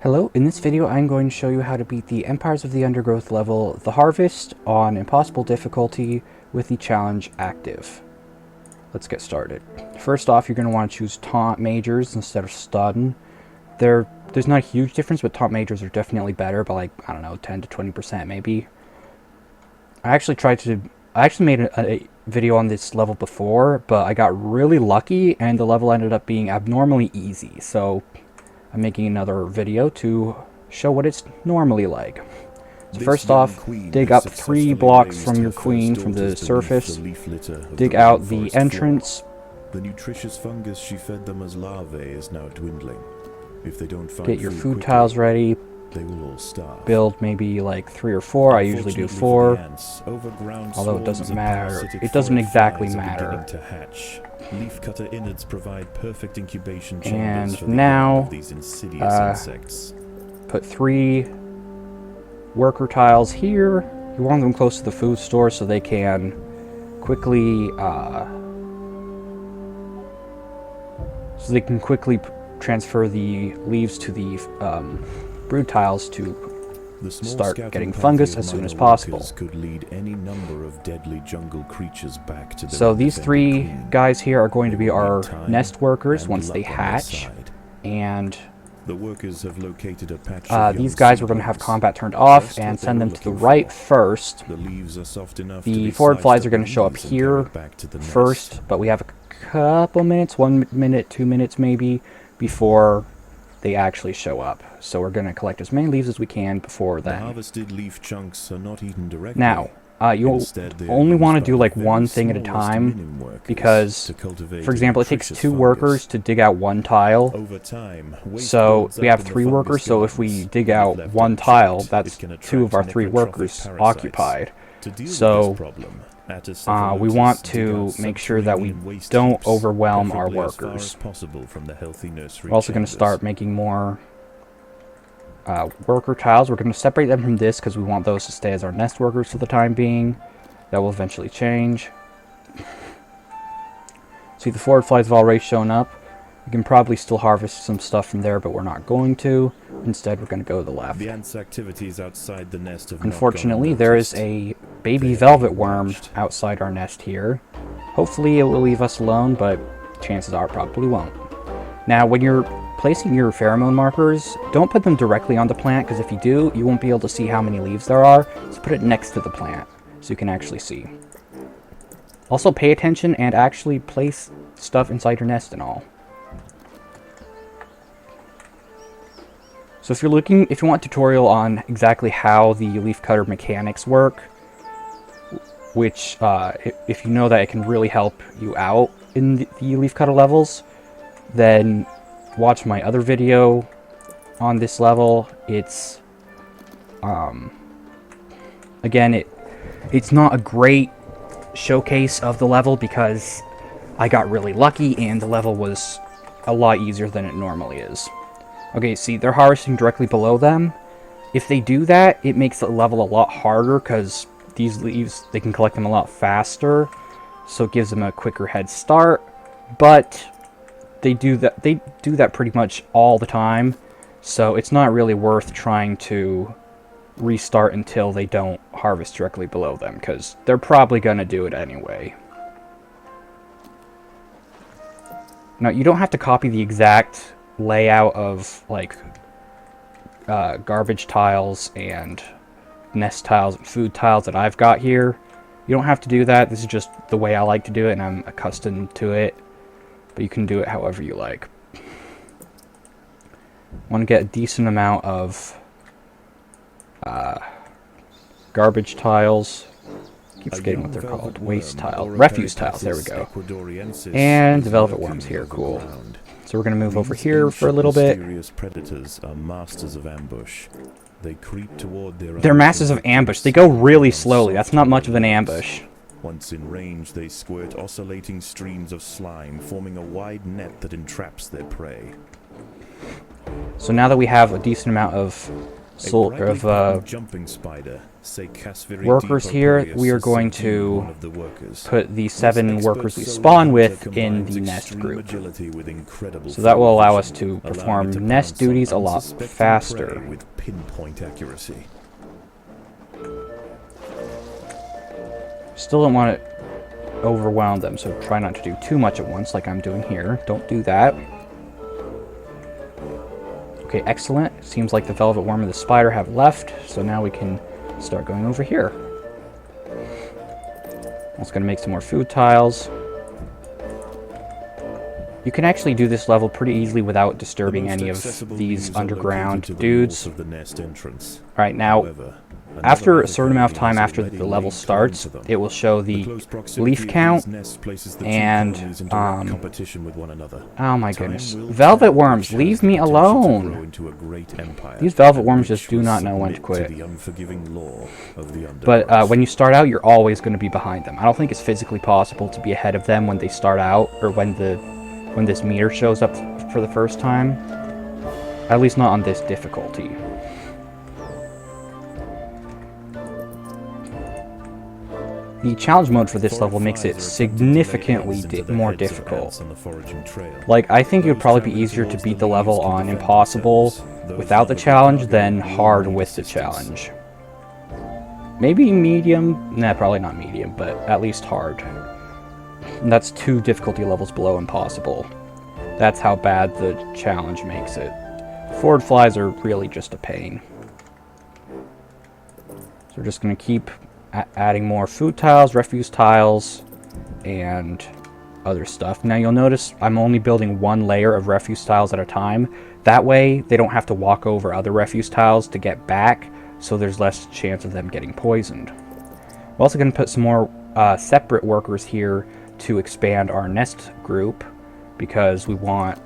Hello, in this video I'm going to show you how to beat the Empires of the Undergrowth level, The Harvest, on Impossible difficulty with the challenge active. Let's get started. First off, you're going to want to choose Taunt Majors instead of Stun. There's not a huge difference, but Taunt Majors are definitely better by like, I don't know, 10 to 20% maybe. I actually made a video on this level before, but I got really lucky and the level ended up being abnormally easy, so I'm making another video to show what it's normally like. So first off, dig up 3 blocks from your queen from the surface. Dig out the entrance. The nutritious fungus she fed them as larvae is now dwindling. If they don't find get your food tiles ready. They will all starve. Build maybe like 3 or 4. I usually do 4. Although it doesn't matter. It doesn't exactly matter. Leaf cutter innards provide perfect incubation chambers for now these insidious insects. Put 3 worker tiles here. You want them close to the food store so they can quickly transfer the leaves to the brood tiles to start getting fungus as soon as possible. Could lead any number of deadly jungle creatures back to their so these 3 guys here are going to be our nest workers once they hatch, and the workers have located a patch these guys we're going to have combat turned off and send them to the right first. The leaves are soft enough. The forward flies are going to show up here first, but we have a couple minutes, 1 minute, 2 minutes maybe, before they actually show up. So we're going to collect as many leaves as we can before then. The harvested leaf chunks are not eaten directly. Now, you'll only want to do like one thing at a time, because, for example, it takes 2 workers to dig out 1 tile. So we have 3 workers, so if we dig out 1 tile, that's 2 of our 3 workers occupied. So we want to make sure that we don't overwhelm our workers. We're also going to start making more worker tiles. We're going to separate them from this because we want those to stay as our nest workers for the time being. That will eventually change. See, the forward flies have already shown up. We can probably still harvest some stuff from there, but we're not going to. Instead, we're going to go to the left. The ants' activities outside the nest have Unfortunately, there is a baby velvet worm outside our nest here. Hopefully, it will leave us alone, but chances are it probably won't. Now, when you're placing your pheromone markers, don't put them directly on the plant, because if you do, you won't be able to see how many leaves there are. So put it next to the plant, so you can actually see. Also, pay attention and actually place stuff inside your nest and all. So if you want a tutorial on exactly how the leaf cutter mechanics work, which, if you know that it can really help you out in the leaf cutter levels, then watch my other video on this level. It's, again, it's not a great showcase of the level because I got really lucky and the level was a lot easier than it normally is. Okay, see, they're harvesting directly below them. If they do that, it makes the level a lot harder because these leaves, they can collect them a lot faster, so it gives them a quicker head start. But they do that pretty much all the time, so it's not really worth trying to restart until they don't harvest directly below them, because they're probably going to do it anyway. Now, you don't have to copy the exact layout of like garbage tiles and nest tiles and food tiles that I've got here. You don't have to do that. This is just the way I like to do it, and I'm accustomed to it. But you can do it however you like. Want to get a decent amount of garbage tiles. Keep forgetting what they're called. Waste tile. Refuse tiles. There we go. And the velvet worms here. Cool. So we're going to move over here for a little bit. Predators are masters of ambush. They creep toward They're masters of ambush. They go really slowly. That's not much of an ambush. Once in range, they squirt oscillating streams of slime, forming a wide net that entraps their prey. So now that we have a decent amount of sort of jumping spider, workers here. We are going to put the 7 workers we spawn with in the nest group. So that will allow us to perform nest duties a lot faster. With pinpoint accuracy. Still don't want to overwhelm them, so try not to do too much at once like I'm doing here. Don't do that. Okay, excellent. Seems like the velvet worm and the spider have left, so now we can start going over here. I'm just going to make some more food tiles. You can actually do this level pretty easily without disturbing any of these underground dudes. Alright, now, after a certain amount of time after the level starts, it will show the leaf count and, oh my goodness. Velvet worms, leave me alone! These velvet worms just do not know when to quit. But when you start out, you're always going to be behind them. I don't think it's physically possible to be ahead of them when they start out, or when this meter shows up for the first time. At least not on this difficulty. The challenge mode for this level makes it significantly more difficult. Like, I think it would probably be easier to beat the level on Impossible without the challenge than hard with the challenge. Maybe medium? Nah, probably not medium, but at least hard. And that's 2 difficulty levels below Impossible. That's how bad the challenge makes it. Forward flies are really just a pain. So we're just going to keep adding more food tiles, refuse tiles, and other stuff. Now you'll notice I'm only building 1 layer of refuse tiles at a time. That way they don't have to walk over other refuse tiles to get back, so there's less chance of them getting poisoned. We're also going to put some more separate workers here to expand our nest group, because we want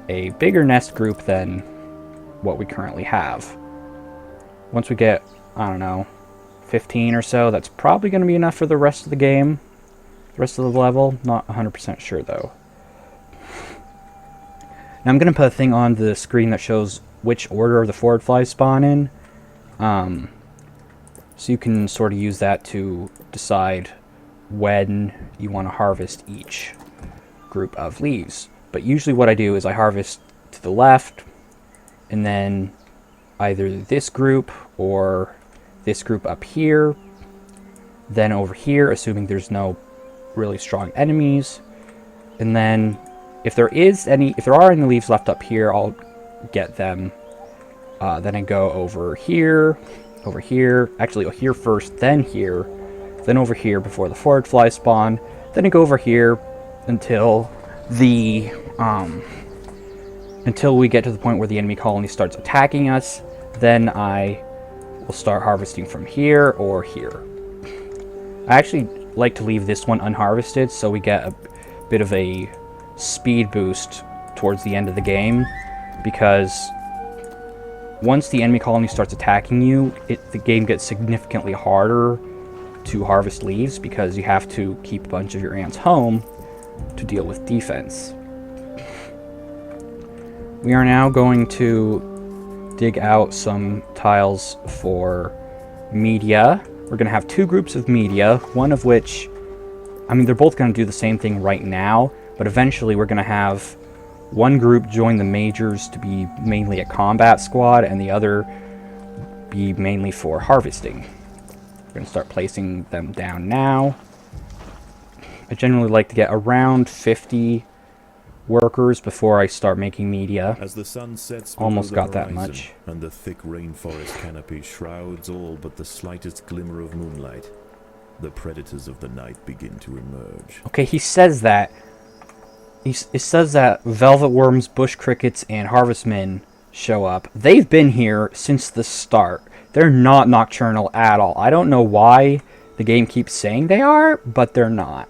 a bigger nest group than what we currently have. Once we get, I don't know, 15 or so, that's probably going to be enough for the rest of the game, the rest of the level. Not 100% sure though. Now I'm going to put a thing on the screen that shows which order the forward flies spawn in, so you can sort of use that to decide when you want to harvest each group of leaves. But usually what I do is I harvest to the left, and then either this group or this group up here, then over here, assuming there's no really strong enemies, and then if there are any leaves left up here, I'll get them. Then I go over here, actually here first, then here, then over here before the forward fly spawn, then I go over here until until we get to the point where the enemy colony starts attacking us. Then I will start harvesting from here or here. I actually like to leave this one unharvested so we get a bit of a speed boost towards the end of the game, because once the enemy colony starts attacking you, the game gets significantly harder to harvest leaves, because you have to keep a bunch of your ants home to deal with defense. We are now going to dig out some tiles for media. We're going to have 2 groups of media, one of which, I mean, they're both going to do the same thing right now, but eventually we're going to have one group join the majors to be mainly a combat squad, and the other be mainly for harvesting. We're going to start placing them down now. I generally like to get around 50 workers before I start making media. As the sun sets almost got horizon, that much. And the thick rainforest canopy shrouds all but the slightest glimmer of moonlight, the predators of the night begin to emerge. Okay, he says that. It says that velvet worms, bush crickets, and harvestmen show up. They've been here since the start. They're not nocturnal at all. I don't know why the game keeps saying they are, but they're not,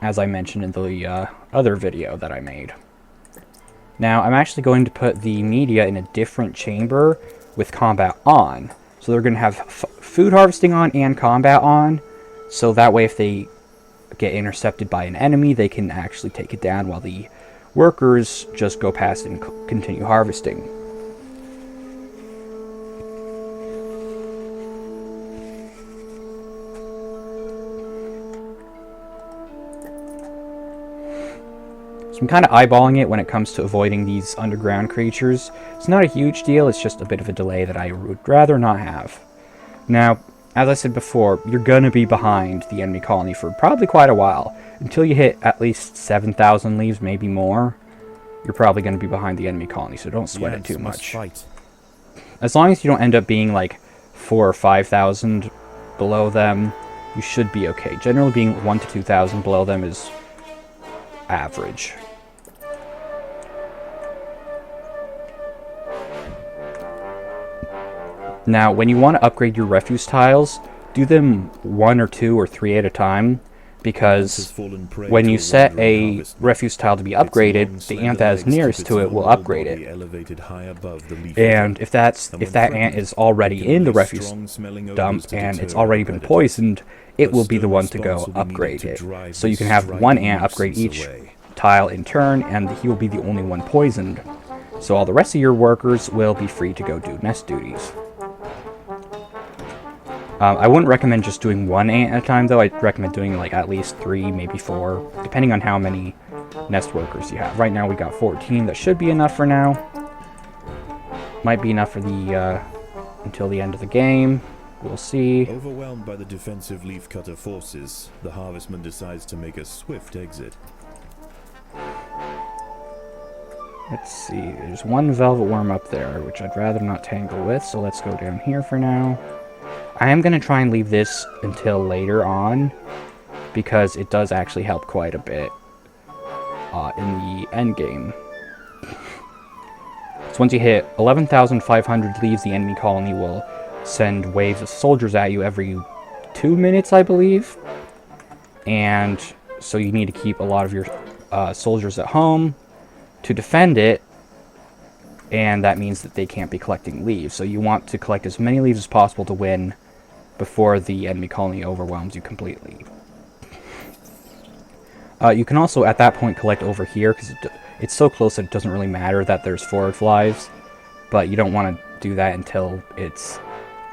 as I mentioned in the other video that I made. Now, I'm actually going to put the media in a different chamber with combat on. So they're going to have food harvesting on and combat on, so that way if they get intercepted by an enemy, they can actually take it down while the workers just go past and continue harvesting. I'm kind of eyeballing it when it comes to avoiding these underground creatures. It's not a huge deal, it's just a bit of a delay that I would rather not have. Now, as I said before, you're going to be behind the enemy colony for probably quite a while. Until you hit at least 7,000 leaves, maybe more, you're probably going to be behind the enemy colony, so don't sweat it too much. As long as you don't end up being like 4,000 or 5,000 below them, you should be okay. Generally being 1,000 to 2,000 below them is average. Now, when you want to upgrade your refuse tiles, do them 1 or 2 or 3 at a time, because when you set a refuse tile to be upgraded, the ant that is nearest to it will upgrade it. And if that ant is already in the refuse dump and it's already been poisoned, it will be the one to go upgrade it. So you can have one ant upgrade each tile in turn, and he will be the only one poisoned. So all the rest of your workers will be free to go do nest duties. I wouldn't recommend just doing one ant at a time, though. I'd recommend doing like at least 3, maybe 4, depending on how many nest workers you have. Right now we got 14. That should be enough for now. Might be enough for the until the end of the game. We'll see. Overwhelmed by the defensive leafcutter forces, the harvestman decides to make a swift exit. Let's see. There's one velvet worm up there, which I'd rather not tangle with, so let's go down here for now. I am going to try and leave this until later on, because it does actually help quite a bit in the end game. So once you hit 11,500 leaves, the enemy colony will send waves of soldiers at you every 2 minutes, I believe. And so you need to keep a lot of your soldiers at home to defend it. And that means that they can't be collecting leaves. So you want to collect as many leaves as possible to win before the enemy colony overwhelms you completely. You can also, at that point, collect over here, because it's so close that it doesn't really matter that there's forward flies. But you don't want to do that until it's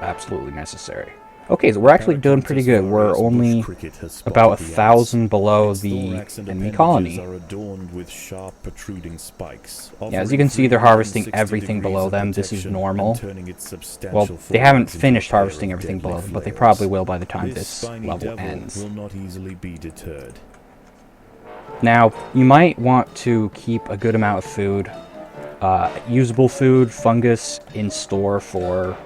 absolutely necessary. Okay, so we're actually doing pretty good. We're only about 1,000 below the enemy colony. Yeah, as you can see, they're harvesting everything below them. This is normal. Well, they haven't finished harvesting everything below them, but they probably will by the time this level ends. Now, you might want to keep a good amount of food, usable food, fungus, in store for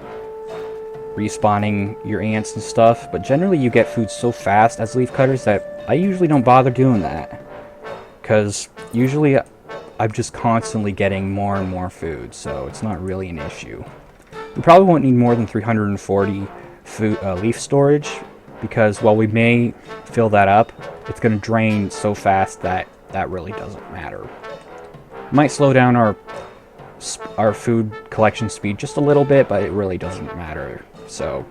respawning your ants and stuff, but generally you get food so fast as leaf cutters that I usually don't bother doing that, because usually I'm just constantly getting more and more food, so it's not really an issue. We probably won't need more than 340 leaf storage, because while we may fill that up, it's going to drain so fast that that really doesn't matter. It might slow down our food collection speed just a little bit, but it really doesn't matter. So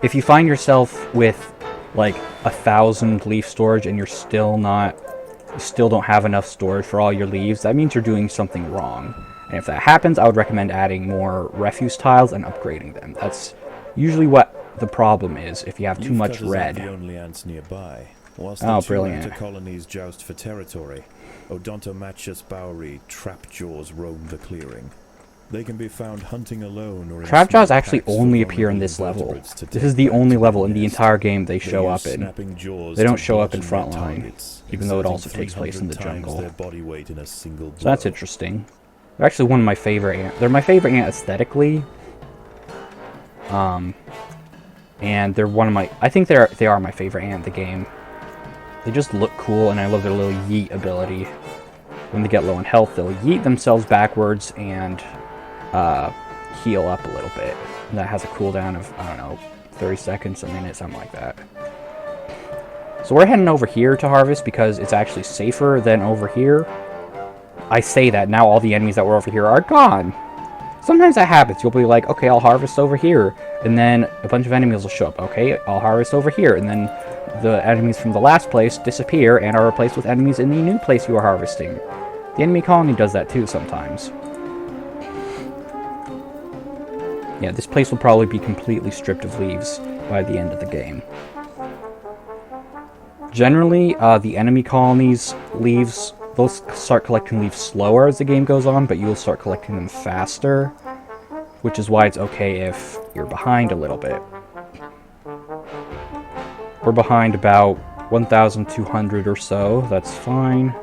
if you find yourself with like 1,000 leaf storage and you still don't have enough storage for all your leaves, that means you're doing something wrong. And if that happens, I would recommend adding more refuse tiles and upgrading them. That's usually what the problem is if you have too much red. Oh, brilliant. Colonies joust for territory. Odontomachus bowery trapjaws roam the clearing. They can be found hunting alone or Trapjaws actually only appear in this level. This is the only level in the entire game they show up in. They don't show up in Frontline, even though it also takes place in the jungle. So that's interesting. They're actually one of my favorite ants. They're my favorite ant aesthetically. And they're one of my... I think they are my favorite ant in the game. They just look cool, and I love their little yeet ability. When they get low on health, they'll yeet themselves backwards and heal up a little bit. And that has a cooldown of, I don't know, 30 seconds, a minute, something like that. So we're heading over here to harvest because it's actually safer than over here. I say that, now all the enemies that were over here are gone. Sometimes that happens. You'll be like, okay, I'll harvest over here. And then a bunch of enemies will show up. Okay, I'll harvest over here. And then the enemies from the last place disappear and are replaced with enemies in the new place you are harvesting. The enemy colony does that too sometimes. Yeah, this place will probably be completely stripped of leaves by the end of the game. Generally, the enemy colonies leaves, they'll start collecting leaves slower as the game goes on, but you'll start collecting them faster, which is why it's okay if you're behind a little bit. We're behind about 1,200 or so, that's fine.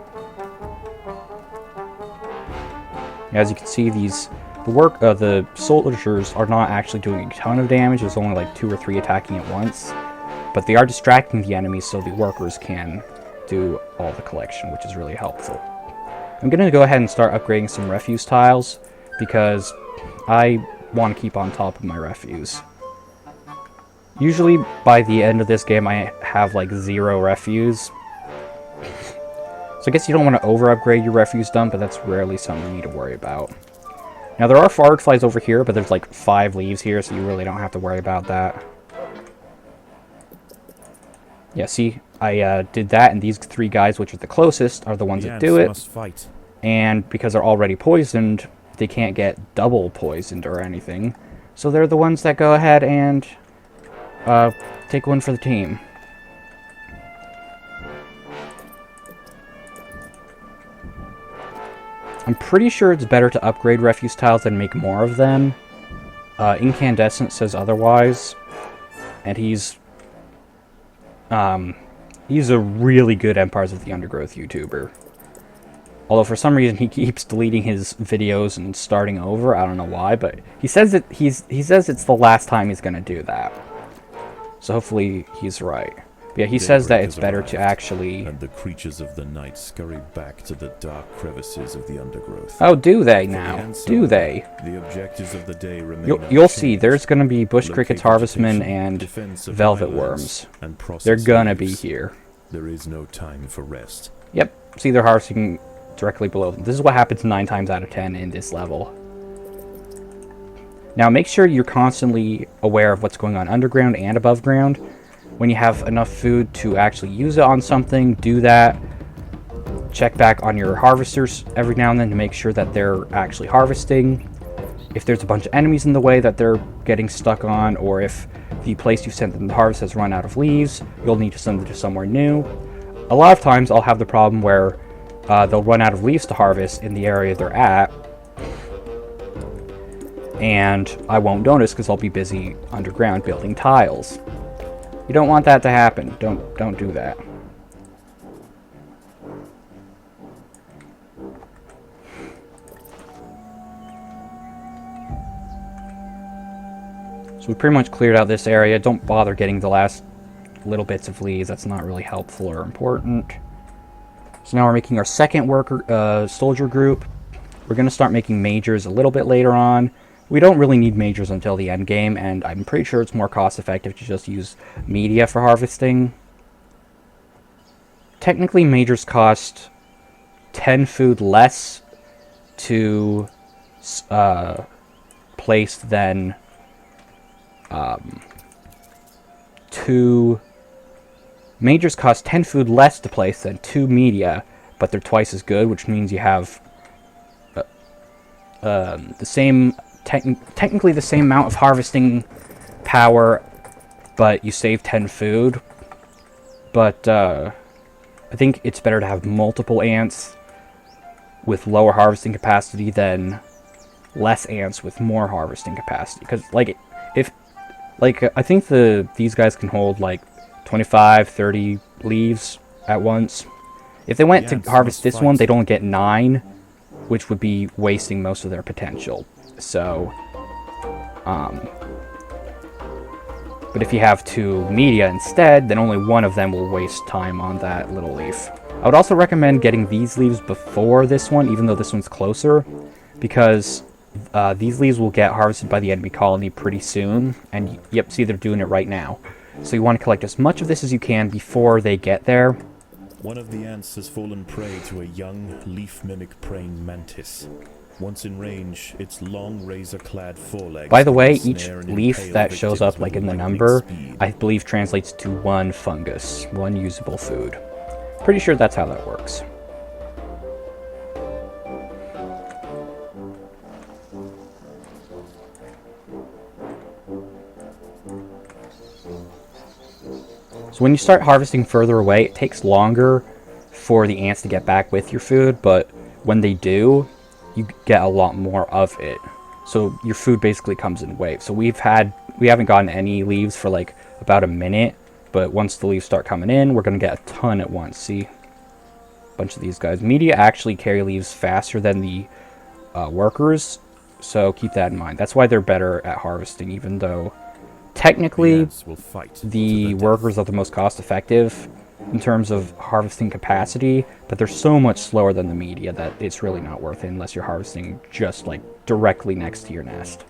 As you can see, the soldiers are not actually doing a ton of damage. There's only like 2 or 3 attacking at once. But they are distracting the enemies so the workers can do all the collection, which is really helpful. I'm going to go ahead and start upgrading some refuse tiles, because I want to keep on top of my refuse. Usually, by the end of this game, I have like 0 refuse. So I guess you don't want to over-upgrade your refuse dump, but that's rarely something you need to worry about. Now, there are forage flies over here, but there's like 5 leaves here, so you really don't have to worry about that. Yeah, see, I did that, and these 3 guys, which are the closest, are the ones that do it. And because they're already poisoned, they can't get double poisoned or anything. So they're the ones that go ahead and take one for the team. I'm pretty sure it's better to upgrade refuse tiles than make more of them. Incandescent says otherwise. And he's a really good Empires of the Undergrowth YouTuber. Although for some reason he keeps deleting his videos and starting over. I don't know why, but he says that he says it's the last time he's gonna do that. So hopefully he's right. But yeah, he says that it's better to actually... And the creatures of the night scurry back to the dark crevices of the undergrowth. Oh, do they now? Do they? The objectives of the day remain You'll see, there's gonna be bush crickets, harvestmen, and velvet worms. They're gonna be here. There is no time for rest. Yep, see, they're harvesting directly below them. This is what happens 9 times out of 10 in this level. Now, make sure you're constantly aware of what's going on underground and above ground. When you have enough food to actually use it on something, do that. Check back on your harvesters every now and then to make sure that they're actually harvesting. If there's a bunch of enemies in the way that they're getting stuck on, or if the place you sent them to harvest has run out of leaves, you'll need to send them to somewhere new. A lot of times I'll have the problem where they'll run out of leaves to harvest in the area they're at, and I won't notice because I'll be busy underground building tiles. You don't want that to happen. Don't do that. So we pretty much cleared out this area. Don't bother getting the last little bits of leaves. That's not really helpful or important. So now we're making our second soldier group. We're going to start making majors a little bit later on. We don't really need majors until the end game, and I'm pretty sure it's more cost effective to just use media for harvesting. Technically, majors cost 10 food less to place than 2... Majors cost 10 food less to place than 2 media, but they're twice as good, which means you have the same... technically the same amount of harvesting power, but you save 10 food. But I think it's better to have multiple ants with lower harvesting capacity than less ants with more harvesting capacity. Because I think these guys can hold like 25, 30 leaves at once. If they went to harvest this one, they'd only get 9, which would be wasting most of their potential. So, but if you have 2 media instead, then only one of them will waste time on that little leaf. I would also recommend getting these leaves before this one, even though this one's closer, because these leaves will get harvested by the enemy colony pretty soon, and yep, see, they're doing it right now. So you want to collect as much of this as you can before they get there. One of the ants has fallen prey to a young leaf-mimic praying mantis. Once in range, its long razor-clad forelegs... By the way, each leaf that shows up, like in the number, I believe translates to 1 fungus, 1 usable food. Pretty sure that's how that works. So So when you start harvesting further away, it takes longer for the ants to get back with your food, but when they do, you get a lot more of it. So your food basically comes in waves. So we haven't gotten any leaves for like about a minute, but once the leaves start coming in, we're going to get a ton at once. See? A bunch of these guys. Media actually carry leaves faster than the workers, so keep that in mind. That's why they're better at harvesting, even though technically the workers are the most cost effective in terms of harvesting capacity, but they're so much slower than the media that it's really not worth it unless you're harvesting just like directly next to your nest.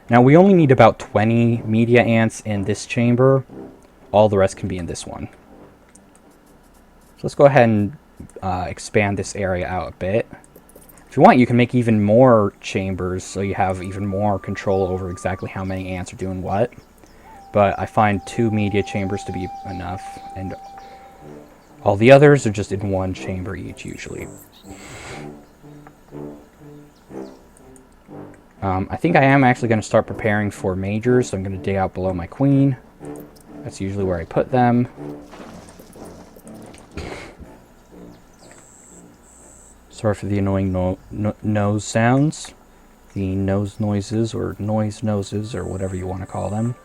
Now we only need about 20 media ants in this chamber. All the rest can be in this one. So let's go ahead and expand this area out a bit. If you want, you can make even more chambers so you have even more control over exactly how many ants are doing what. But I find 2 media chambers to be enough, and all the others are just in 1 chamber each usually. I think I am actually going to start preparing for majors, so I'm going to dig out below my queen. That's usually where I put them. Sorry for the annoying nose sounds. The nose noises, or noise noses, or whatever you want to call them.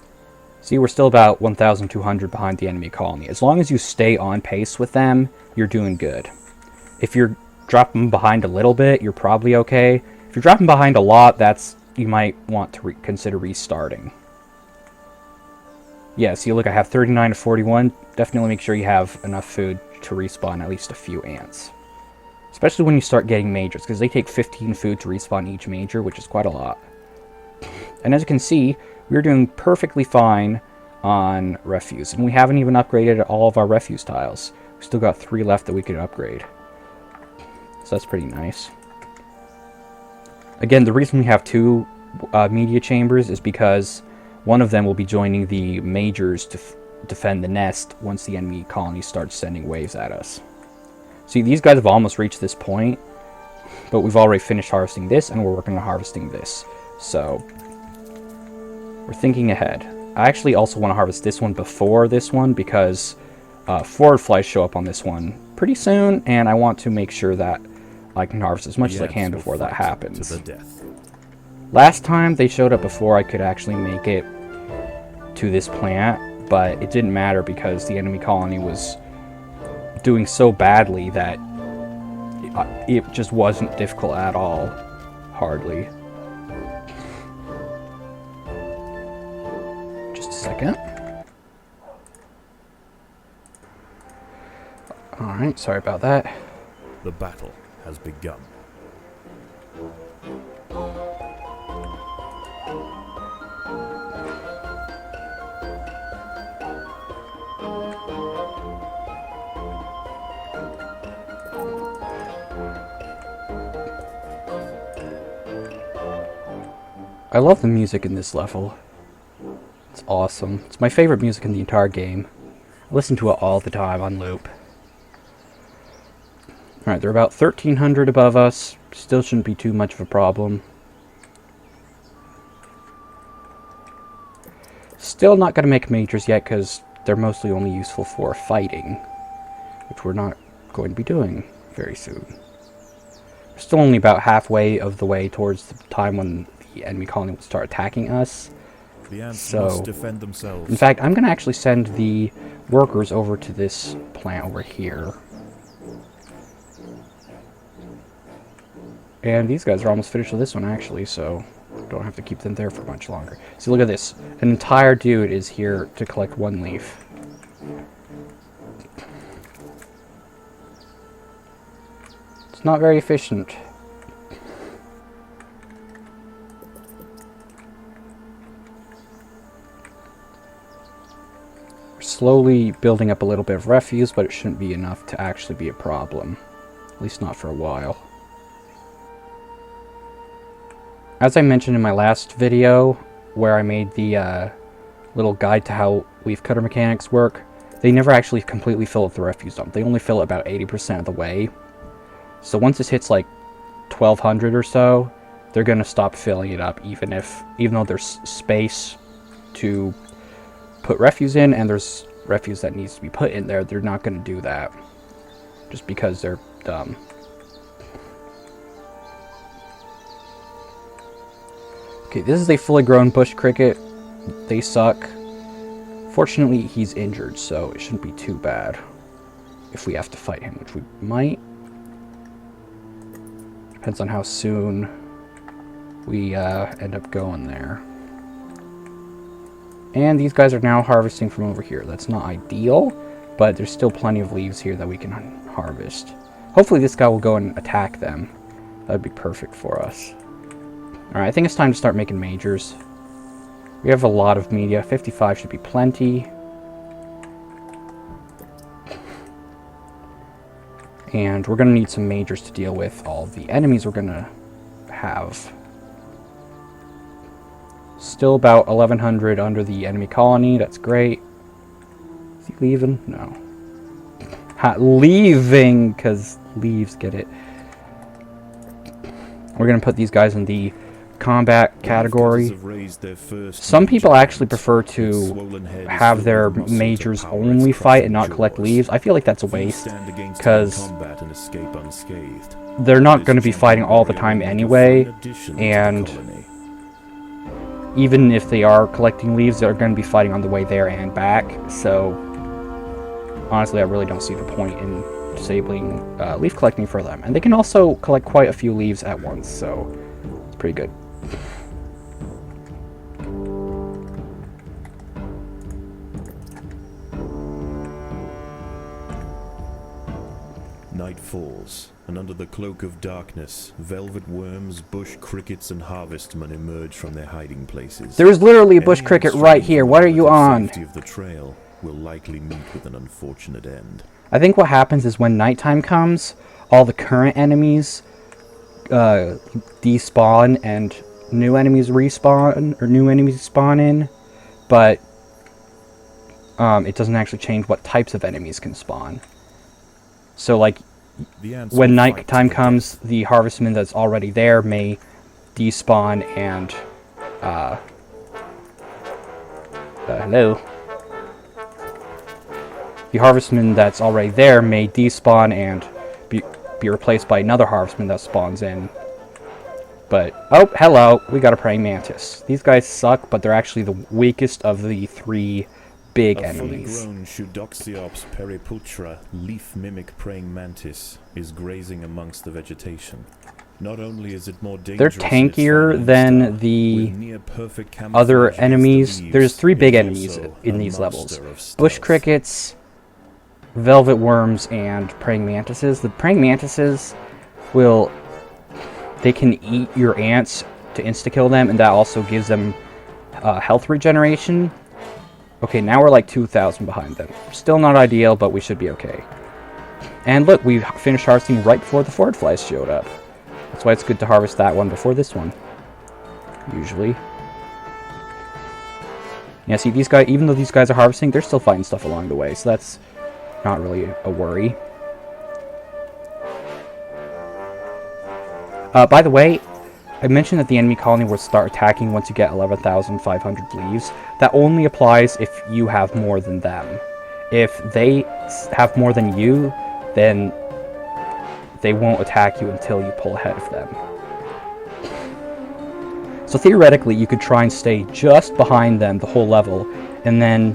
See, we're still about 1,200 behind the enemy colony. As long as you stay on pace with them, you're doing good. If you're dropping behind a little bit, you're probably okay. If you're dropping behind a lot, you might want to consider restarting. Yeah, see, look, I have 39 to 41. Definitely make sure you have enough food to respawn at least a few ants. Especially when you start getting majors, because they take 15 food to respawn each major, which is quite a lot. And as you can see, we're doing perfectly fine on refuse. And we haven't even upgraded all of our refuse tiles. We've still got 3 left that we could upgrade. So that's pretty nice. Again, the reason we have 2 media chambers is because one of them will be joining the majors to defend the nest once the enemy colony starts sending waves at us. See, these guys have almost reached this point, but we've already finished harvesting this, and we're working on harvesting this. So we're thinking ahead. I actually also want to harvest this one before this one because forward flies show up on this one pretty soon, and I want to make sure that I can harvest as much as I can before that happens. Last time they showed up before I could actually make it to this plant, but it didn't matter because the enemy colony was doing so badly that it just wasn't difficult at all. Hardly. Just a second. Alright, sorry about that. The battle has begun. I love the music in this level. It's awesome. It's my favorite music in the entire game. I listen to it all the time on loop. Alright, they're about 1,300 above us. Still shouldn't be too much of a problem. Still not going to make majors yet because they're mostly only useful for fighting, which we're not going to be doing very soon. We're still only about halfway of the way towards the time when the enemy colony will start attacking us. The ants must defend themselves. In fact, I'm going to actually send the workers over to this plant over here. And these guys are almost finished with this one, actually, so don't have to keep them there for much longer. See, look at this. An entire dude is here to collect 1 leaf. It's not very efficient. We're slowly building up a little bit of refuse, but it shouldn't be enough to actually be a problem. At least not for a while. As I mentioned in my last video, where I made the little guide to how leaf cutter mechanics work, they never actually completely fill up the refuse dump. They only fill it about 80% of the way. So once this hits like 1,200 or so, they're going to stop filling it up, even though there's space to put refuse in, and there's refuse that needs to be put in there. They're not going to do that just because they're dumb. Okay, this is a fully grown bush cricket. They suck. Fortunately, he's injured, so it shouldn't be too bad if we have to fight him, which we might. Depends on how soon we end up going there. And these guys are now harvesting from over here. That's not ideal, but there's still plenty of leaves here that we can harvest. Hopefully this guy will go and attack them. That would be perfect for us. Alright, I think it's time to start making majors. We have a lot of media. 55 should be plenty. And we're going to need some majors to deal with all the enemies we're going to have. Still about 1,100 under the enemy colony. That's great. Is he leaving? No. Leaving, because leaves, get it. We're going to put these guys in the combat category. Some people actually prefer to have their majors only fight and not collect leaves. I feel like that's a waste, because they're not going to be fighting all the time anyway, and even if they are collecting leaves, they're going to be fighting on the way there and back. So honestly, I really don't see the point in disabling leaf collecting for them. And they can also collect quite a few leaves at once, so it's pretty good. Night falls, and under the cloak of darkness, velvet worms, bush crickets, and harvestmen emerge from their hiding places. There is literally a bush cricket right here. What are you on? The safety of the trail will likely meet with an unfortunate end. I think what happens is when nighttime comes, all the current enemies despawn and new enemies respawn, or new enemies spawn in, but it doesn't actually change what types of enemies can spawn. So like, when nighttime comes, the harvestman that's already there may despawn and hello. The harvestman that's already there may despawn and be replaced by another harvestman that spawns in. But, oh, hello, we got a praying mantis. These guys suck, but they're actually the weakest of the three big enemies. A fully grown Pseudoxiops periputra, leaf mimic praying mantis, is grazing amongst the vegetation. Not only is it more dangerous, they're tankier than the other enemies. There's three big enemies in these levels. Bush crickets, velvet worms, and praying mantises. The praying mantises they can eat your ants to insta-kill them, and that also gives them health regeneration. Okay, now we're like 2,000 behind them. Still not ideal, but we should be okay. And look, we finished harvesting right before the forward flies showed up. That's why it's good to harvest that one before this one. Usually. Yeah, see, these guys, even though these guys are harvesting, they're still fighting stuff along the way, so that's not really a worry. By the way, I mentioned that the enemy colony will start attacking once you get 11,500 leaves. That only applies if you have more than them. If they have more than you, then they won't attack you until you pull ahead of them. So theoretically, you could try and stay just behind them the whole level, and then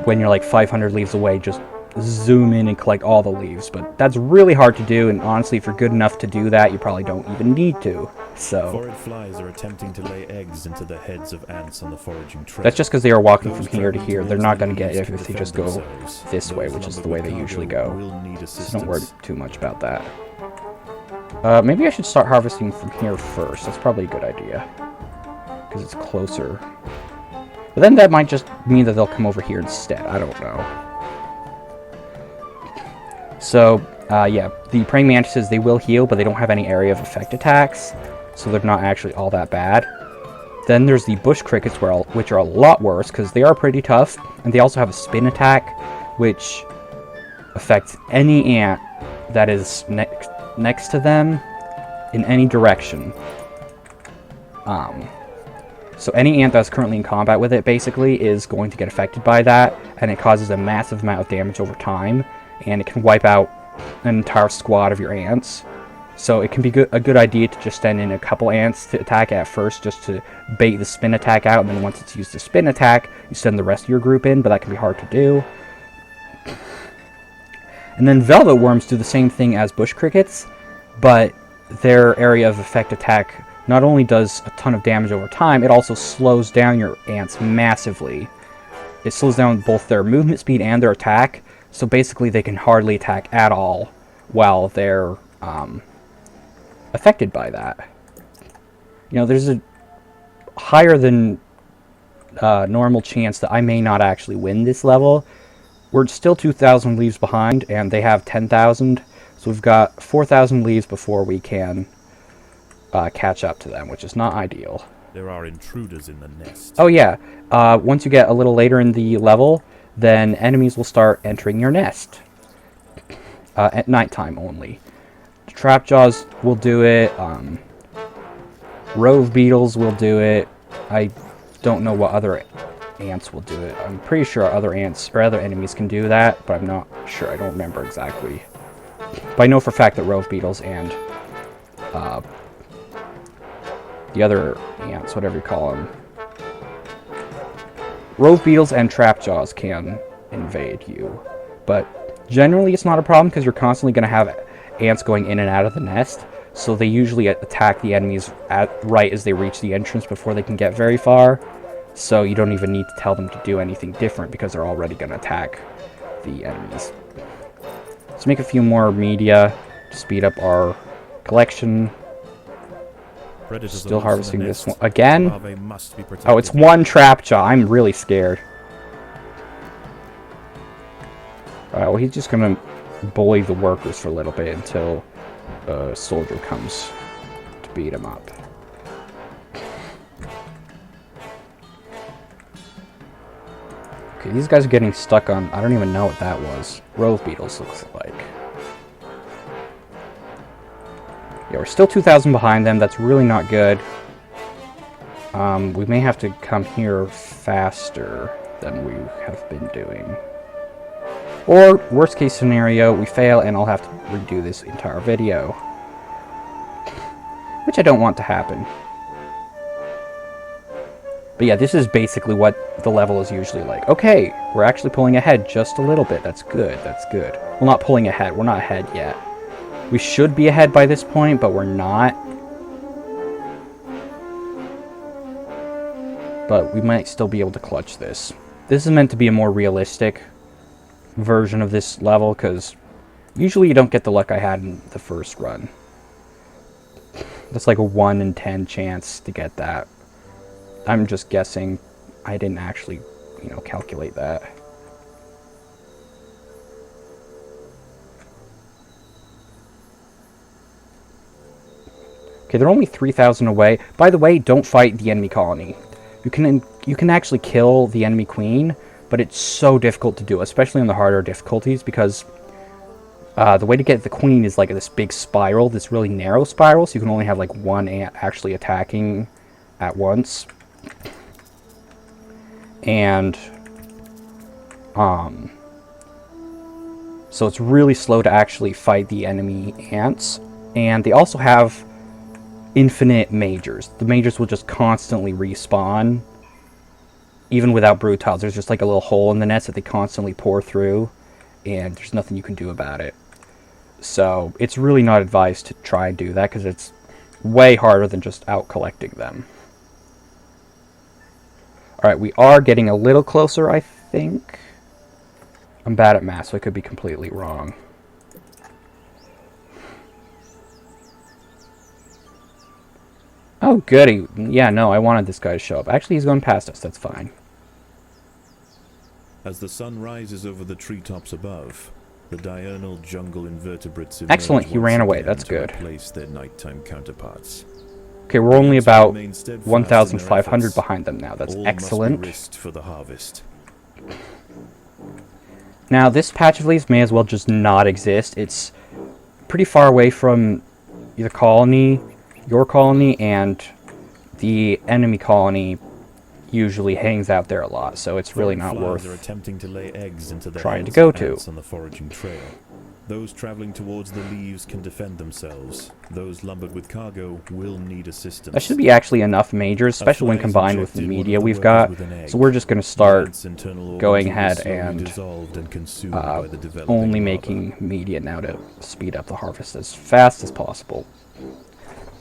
when you're like 500 leaves away, just zoom in and collect all the leaves. But that's really hard to do, and honestly, if you're good enough to do that, you probably don't even need to. So forage flies are attempting to lay eggs into the heads of ants on the foraging trail. That's just because they are walking from here to here. They're not going to get it if they just go this way, which is the way they usually go. So don't worry too much about that. Maybe I should start harvesting from here first. That's probably a good idea, because it's closer. But then that might just mean that they'll come over here instead. I don't know. So, yeah, the praying mantises, they will heal, but they don't have any area of effect attacks, so they're not actually all that bad. Then there's the bush crickets, which are a lot worse, because they are pretty tough, and they also have a spin attack, which affects any ant that is next to them in any direction. So any ant that's currently in combat with it basically is going to get affected by that, and it causes a massive amount of damage over time, and it can wipe out an entire squad of your ants. So it can be a good idea to just send in a couple ants to attack at first, just to bait the spin attack out, and then once it's used the spin attack, you send the rest of your group in, but that can be hard to do. And then velvet worms do the same thing as bush crickets, but their area of effect attack not only does a ton of damage over time, it also slows down your ants massively. It slows down both their movement speed and their attack, so basically they can hardly attack at all while they're affected by that. You know, there's a higher than normal chance that I may not actually win this level. We're still 2,000 leaves behind, and they have 10,000, so we've got 4,000 leaves before we can catch up to them, which is not ideal. There are intruders in the nest. Oh yeah, once you get a little later in the level, then enemies will start entering your nest. At nighttime only. Trapjaws will do it, Rove beetles will do it. I don't know what other ants will do it. I'm pretty sure other ants or other enemies can do that, but I'm not sure. I don't remember exactly. But I know for a fact that Rove beetles and the other ants, whatever you call them, Rove beetles and trapjaws can invade you. But generally it's not a problem because you're constantly going to have ants going in and out of the nest. So they usually attack the enemies right as they reach the entrance before they can get very far. So you don't even need to tell them to do anything different because they're already going to attack the enemies. Let's make a few more media to speed up our collection. Predators Still are harvesting in the this nest. one. Again? Larvae must be protected. Oh, it's one trapjaw. I'm really scared. Alright, well, he's just going to bully the workers for a little bit until a soldier comes to beat him up. Okay, these guys are getting stuck on... I don't even know what that was. Rove beetles looks like. Yeah, we're still 2,000 behind them. That's really not good. We may have to come here faster than we have been doing. Or, worst case scenario, we fail and I'll have to redo this entire video. Which I don't want to happen. But yeah, this is basically what the level is usually like. Okay, we're actually pulling ahead just a little bit. That's good, that's good. Well, not pulling ahead. We're not ahead yet. We should be ahead by this point, but we're not. But we might still be able to clutch this. This is meant to be a more realistic version of this level, because usually you don't get the luck I had in the first run. That's like a 1 in 10 chance to get that. I'm just guessing. I didn't actually, you know, calculate that. Okay, they're only 3,000 away. By the way, don't fight the enemy colony. You can actually kill the enemy queen, but it's so difficult to do, especially on the harder difficulties, because the way to get the queen is like this big spiral, this really narrow spiral, so you can only have like one ant actually attacking at once. And so it's really slow to actually fight the enemy ants. And they also have infinite majors. The majors will just constantly respawn. Even without brood tiles, there's just like a little hole in the nest that they constantly pour through, and there's nothing you can do about it. So it's really not advised to try and do that, because it's way harder than just out collecting them. Alright, we are getting a little closer, I think. I'm bad at math, so I could be completely wrong. Oh, goody. Yeah, no, I wanted this guy to show up. Actually, he's going past us. That's fine. As the sun rises over the treetops above, the diurnal jungle invertebrates emerge. Excellent, he ran away. again That's to good. replace their nighttime counterparts. Okay, we're only about Remain steadfast in their 1,500 efforts. behind them now. That's All excellent. must be risked for the harvest. Now, this patch of leaves may as well just not exist. It's pretty far away from the colony, your colony, and the enemy colony usually hangs out there a lot, so it's really not Flies are worth attempting to lay eggs into the trying to heads go of to. ants on the foraging trail. Those traveling towards the leaves can defend themselves. Those lumbered with cargo will need assistance. That should be actually enough majors, especially when combined with the media we've got. So we're just going to start going ahead and only making media now to speed up the harvest as fast as possible.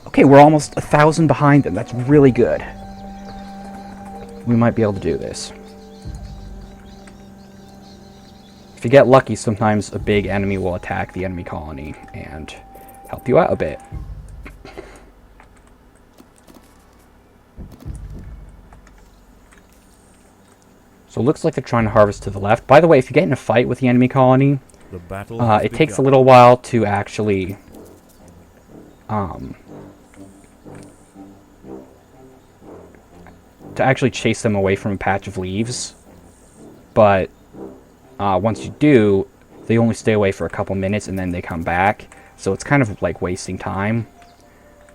Okay, we're almost 1,000 behind them. That's really good. We might be able to do this. If you get lucky, sometimes a big enemy will attack the enemy colony and help you out a bit. So it looks like they're trying to harvest to the left. By the way, if you get in a fight with the enemy colony, it takes a little while to actually chase them away from a patch of leaves. But once you do, they only stay away for a couple minutes and then they come back. So it's kind of like wasting time.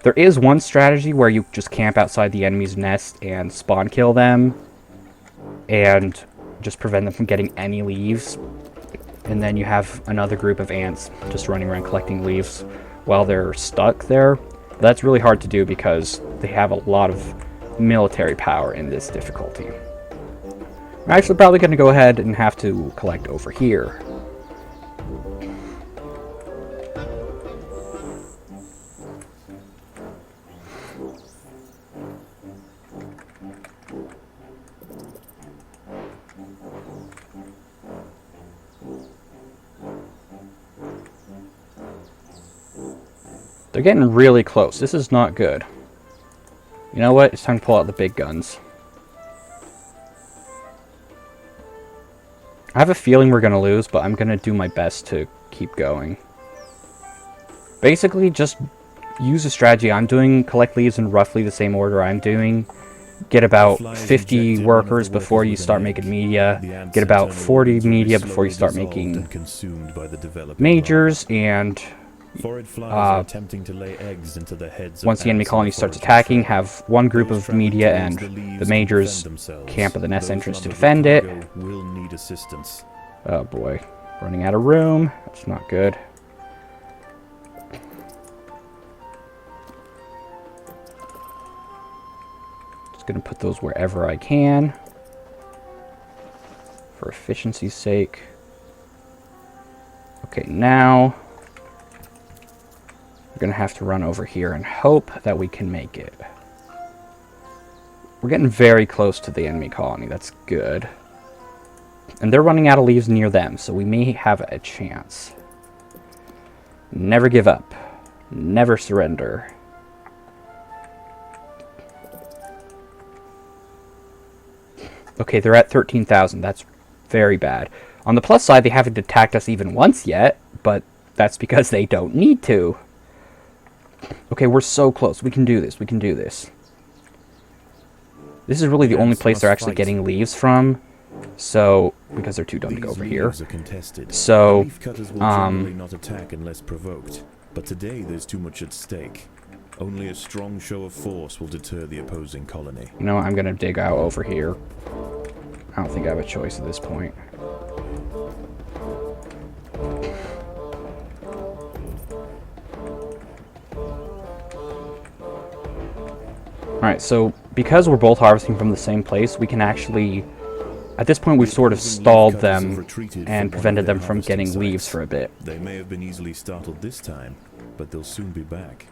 There is one strategy where you just camp outside the enemy's nest and spawn kill them. And just prevent them from getting any leaves. And then you have another group of ants just running around collecting leaves while they're stuck there. That's really hard to do because they have a lot of military power in this difficulty. I'm actually probably going to go ahead and have to collect over here. They're getting really close. This is not good. You know what? It's time to pull out the big guns. I have a feeling we're going to lose, but I'm going to do my best to keep going. Basically, just use the strategy I'm doing. Collect leaves in roughly the same order I'm doing. Get about 50 workers before you start making media. Get about 40 media before you start making majors. And once the enemy colony starts attacking, have one group of media and the majors camp at the nest entrance to defend it. Oh boy, running out of room. That's not good. Just gonna put those wherever I can for efficiency's sake. Okay, now we're going to have to run over here and hope that we can make it. We're getting very close to the enemy colony. That's good. And they're running out of leaves near them, so we may have a chance. Never give up. Never surrender. Okay, they're at 13,000. That's very bad. On the plus side, they haven't attacked us even once yet, but that's because they don't need to. Okay, we're so close. We can do this. We can do this. This is really the only place they're actually getting leaves from. So, because they're too dumb to go over here. So, not attack unless provoked. But today there's too much at stake. Only a strong show of force will deter the opposing colony. You know what? I'm gonna dig out over here. I don't think I have a choice at this point. Alright, so because we're both harvesting from the same place, we can actually... At this point, we've sort of stalled them and prevented them from getting leaves for a bit. They may have been easily startled this time, but they'll soon be back,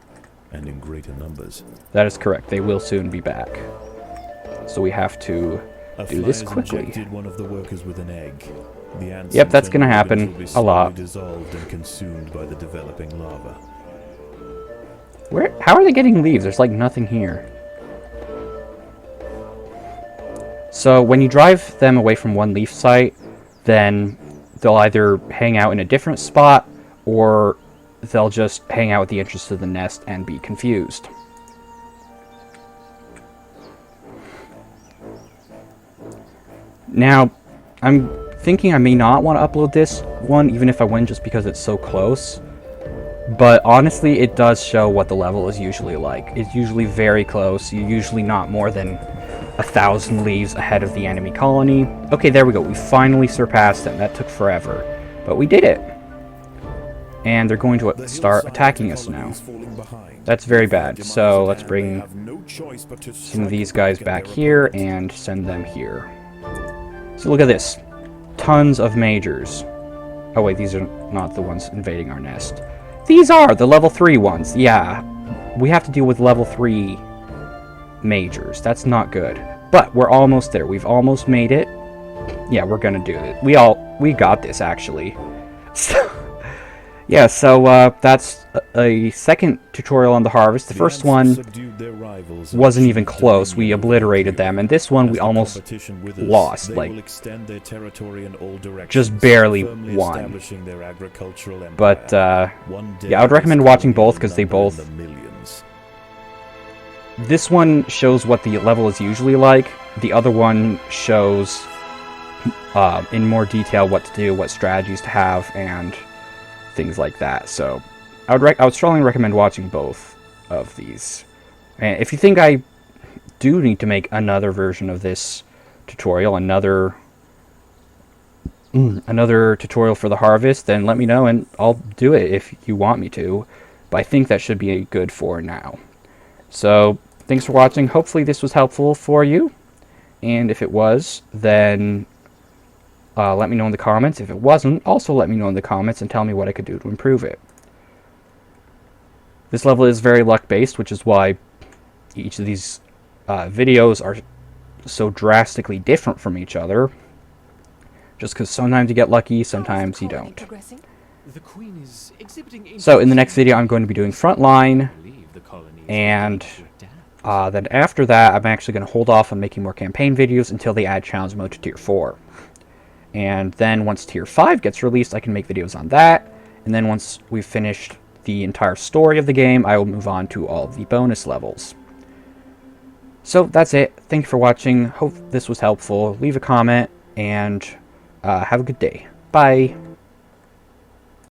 and in greater numbers. That is correct. They will soon be back. So we have to do this quickly. One of the workers with an egg. The ants yep, that's going to happen a lot. Dissolved and consumed by the developing lava. How are they getting leaves? There's like nothing here. So when you drive them away from one leaf site, then they'll either hang out in a different spot, or they'll just hang out with the entrance of the nest and be confused. Now, I'm thinking I may not want to upload this one, even if I win, just because it's so close. But honestly, it does show what the level is usually like. It's usually very close. You're usually not more than 1,000 leaves ahead of the enemy colony. Okay, there we go. We finally surpassed them. That took forever. But we did it. And they're going to start attacking us now. That's very bad. So let's bring some of these guys back here and send them here. So look at this. Tons of majors. Oh wait, these are not the ones invading our nest. These are the level 3 ones. Yeah, we have to deal with level 3 majors. That's not good. But we're almost there. We've almost made it. Yeah, we're gonna do it. We got this, actually. So, yeah, so that's a second tutorial on the harvest. The first one wasn't even close. We obliterated them, and this one we almost lost. Like, just barely won. But yeah, I would recommend watching both because they both. This one shows what the level is usually like. The other one shows in more detail what to do, what strategies to have, and things like that. So I would strongly recommend watching both of these. And if you think I do need to make another version of this tutorial, another tutorial for the harvest, then let me know and I'll do it if you want me to. But I think that should be good for now. So thanks for watching. Hopefully this was helpful for you. And if it was, then let me know in the comments. If it wasn't, also let me know in the comments and tell me what I could do to improve it. This level is very luck-based, which is why each of these videos are so drastically different from each other. Just because sometimes you get lucky, sometimes you don't. So in the next video, I'm going to be doing Frontline, and then after that, I'm actually going to hold off on making more campaign videos until they add challenge mode to Tier 4. And then once Tier 5 gets released, I can make videos on that. And then once we've finished the entire story of the game, I will move on to all the bonus levels. So that's it. Thank you for watching. Hope this was helpful. Leave a comment and have a good day. Bye.